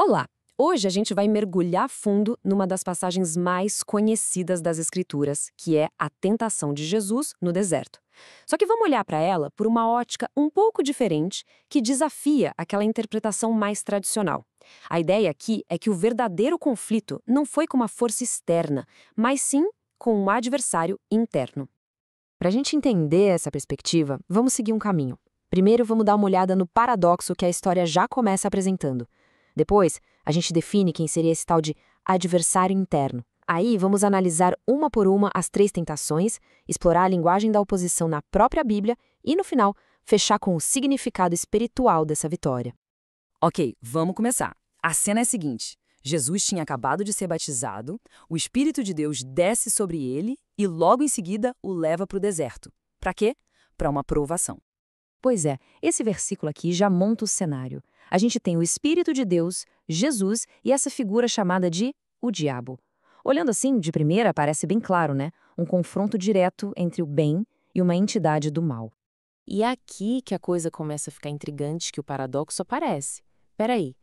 Olá! Hoje a gente vai mergulhar fundo numa das passagens mais conhecidas das Escrituras, que é a tentação de Jesus no deserto. Só que vamos olhar para ela por uma ótica um pouco diferente, que desafia aquela interpretação mais tradicional. A ideia aqui é que o verdadeiro conflito não foi com uma força externa, mas sim com um adversário interno. Para a gente entender essa perspectiva, vamos seguir um caminho. Primeiro, vamos dar uma olhada no paradoxo que a história já começa apresentando. Depois, a gente define quem seria esse tal de adversário interno. Aí, vamos analisar uma por uma as três tentações, explorar a linguagem da oposição na própria Bíblia e, no final, fechar com o significado espiritual dessa vitória. Ok, vamos começar. A cena é a seguinte: Jesus tinha acabado de ser batizado, o Espírito de Deus desce sobre ele e logo em seguida o leva para o deserto. Para quê? Para uma provação. Pois é, esse versículo aqui já monta o cenário. A gente tem o Espírito de Deus, Jesus e essa figura chamada de o diabo. Olhando assim, de primeira, parece bem claro, né? Um confronto direto entre o bem e uma entidade do mal. E é aqui que a coisa começa a ficar intrigante, que o paradoxo aparece. Peraí,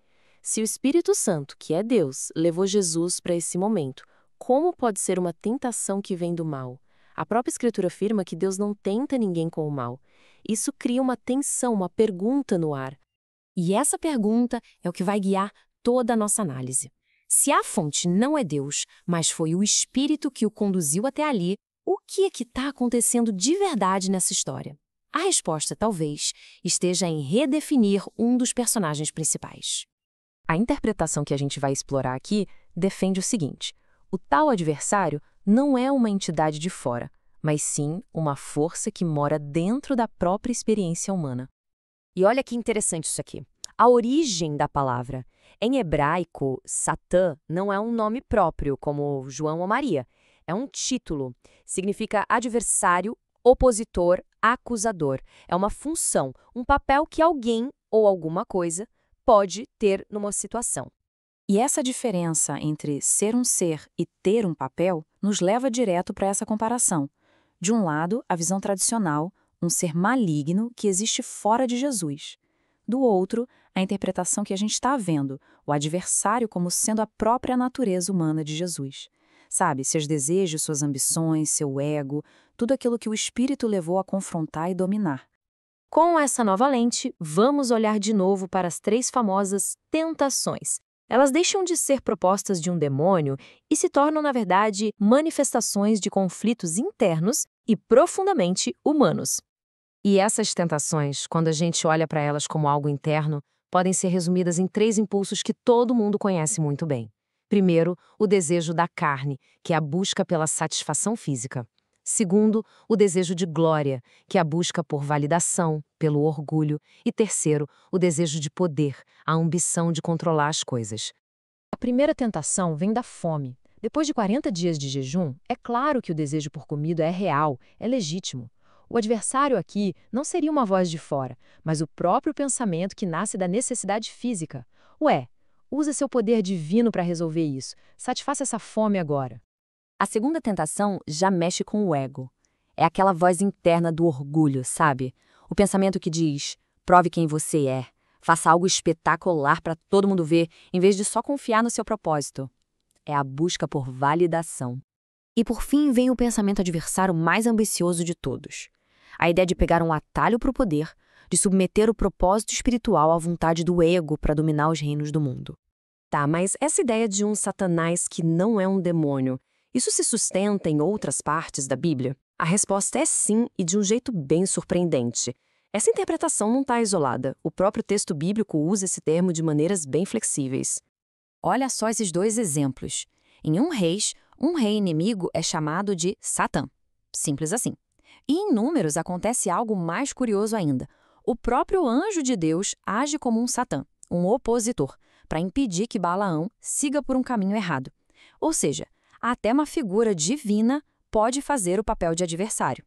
se o Espírito Santo, que é Deus, levou Jesus para esse momento, como pode ser uma tentação que vem do mal? A própria Escritura afirma que Deus não tenta ninguém com o mal. Isso cria uma tensão, uma pergunta no ar. E essa pergunta é o que vai guiar toda a nossa análise. Se a fonte não é Deus, mas foi o Espírito que o conduziu até ali, o que é que está acontecendo de verdade nessa história? A resposta, talvez, esteja em redefinir um dos personagens principais. A interpretação que a gente vai explorar aqui defende o seguinte: o tal adversário não é uma entidade de fora, mas sim uma força que mora dentro da própria experiência humana. E olha que interessante isso aqui. A origem da palavra. Em hebraico, Satã não é um nome próprio, como João ou Maria. É um título. Significa adversário, opositor, acusador. É uma função, um papel que alguém ou alguma coisa pode ter numa situação. E essa diferença entre ser um ser e ter um papel nos leva direto para essa comparação. De um lado, a visão tradicional, um ser maligno que existe fora de Jesus. Do outro, a interpretação que a gente está vendo, o adversário como sendo a própria natureza humana de Jesus. Sabe, seus desejos, suas ambições, seu ego, tudo aquilo que o Espírito levou a confrontar e dominar. Com essa nova lente, vamos olhar de novo para as três famosas tentações. Elas deixam de ser propostas de um demônio e se tornam, na verdade, manifestações de conflitos internos e profundamente humanos. E essas tentações, quando a gente olha para elas como algo interno, podem ser resumidas em três impulsos que todo mundo conhece muito bem. Primeiro, o desejo da carne, que é a busca pela satisfação física. Segundo, o desejo de glória, que é a busca por validação, pelo orgulho. E terceiro, o desejo de poder, a ambição de controlar as coisas. A primeira tentação vem da fome. Depois de 40 dias de jejum, é claro que o desejo por comida é real, é legítimo. O adversário aqui não seria uma voz de fora, mas o próprio pensamento que nasce da necessidade física. Ué, usa seu poder divino para resolver isso. Satisfaça essa fome agora. A segunda tentação já mexe com o ego. É aquela voz interna do orgulho, sabe? O pensamento que diz: prove quem você é, faça algo espetacular para todo mundo ver, em vez de só confiar no seu propósito. É a busca por validação. E por fim vem o pensamento adversário mais ambicioso de todos. A ideia de pegar um atalho para o poder, de submeter o propósito espiritual à vontade do ego para dominar os reinos do mundo. Tá, mas essa ideia de um Satanás que não é um demônio, isso se sustenta em outras partes da Bíblia? A resposta é sim, e de um jeito bem surpreendente. Essa interpretação não está isolada. O próprio texto bíblico usa esse termo de maneiras bem flexíveis. Olha só esses dois exemplos. Em um rei inimigo é chamado de Satã. Simples assim. E em Números acontece algo mais curioso ainda. O próprio anjo de Deus age como um Satã, um opositor, para impedir que Balaão siga por um caminho errado. Ou seja, até uma figura divina pode fazer o papel de adversário.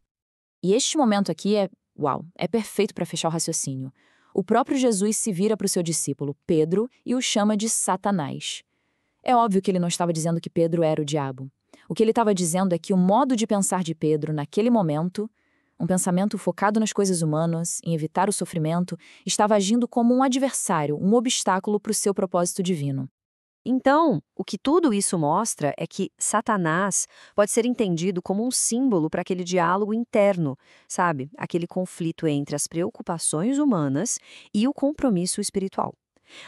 E este momento aqui é perfeito para fechar o raciocínio. O próprio Jesus se vira para o seu discípulo, Pedro, e o chama de Satanás. É óbvio que ele não estava dizendo que Pedro era o diabo. O que ele estava dizendo é que o modo de pensar de Pedro naquele momento Um pensamento focado nas coisas humanas, em evitar o sofrimento, estava agindo como um adversário, um obstáculo para o seu propósito divino. Então, o que tudo isso mostra é que Satanás pode ser entendido como um símbolo para aquele diálogo interno, sabe? Aquele conflito entre as preocupações humanas e o compromisso espiritual.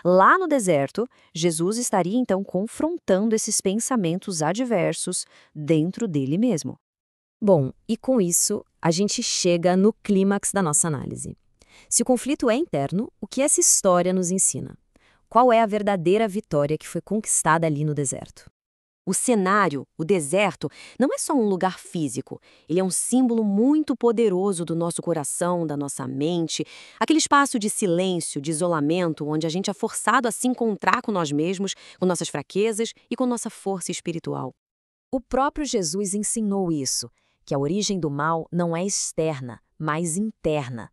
Lá no deserto, Jesus estaria então confrontando esses pensamentos adversos dentro dele mesmo. Bom, e com isso, a gente chega no clímax da nossa análise. Se o conflito é interno, o que essa história nos ensina? Qual é a verdadeira vitória que foi conquistada ali no deserto? O cenário, o deserto, não é só um lugar físico. Ele é um símbolo muito poderoso do nosso coração, da nossa mente, aquele espaço de silêncio, de isolamento, onde a gente é forçado a se encontrar com nós mesmos, com nossas fraquezas e com nossa força espiritual. O próprio Jesus ensinou isso, que a origem do mal não é externa, mas interna.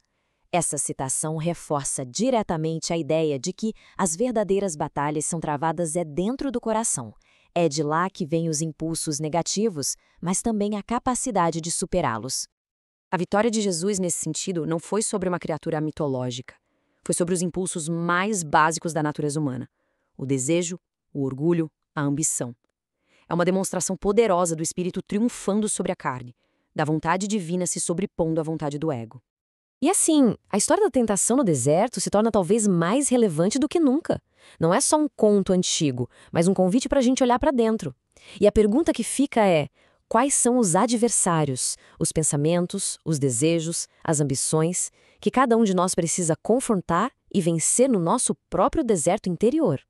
Essa citação reforça diretamente a ideia de que as verdadeiras batalhas são travadas dentro do coração. É de lá que vêm os impulsos negativos, mas também a capacidade de superá-los. A vitória de Jesus nesse sentido não foi sobre uma criatura mitológica. Foi sobre os impulsos mais básicos da natureza humana: o desejo, o orgulho, a ambição. É uma demonstração poderosa do espírito triunfando sobre a carne, da vontade divina se sobrepondo à vontade do ego. E assim, a história da tentação no deserto se torna talvez mais relevante do que nunca. Não é só um conto antigo, mas um convite para a gente olhar para dentro. E a pergunta que fica é: quais são os adversários, os pensamentos, os desejos, as ambições, que cada um de nós precisa confrontar e vencer no nosso próprio deserto interior?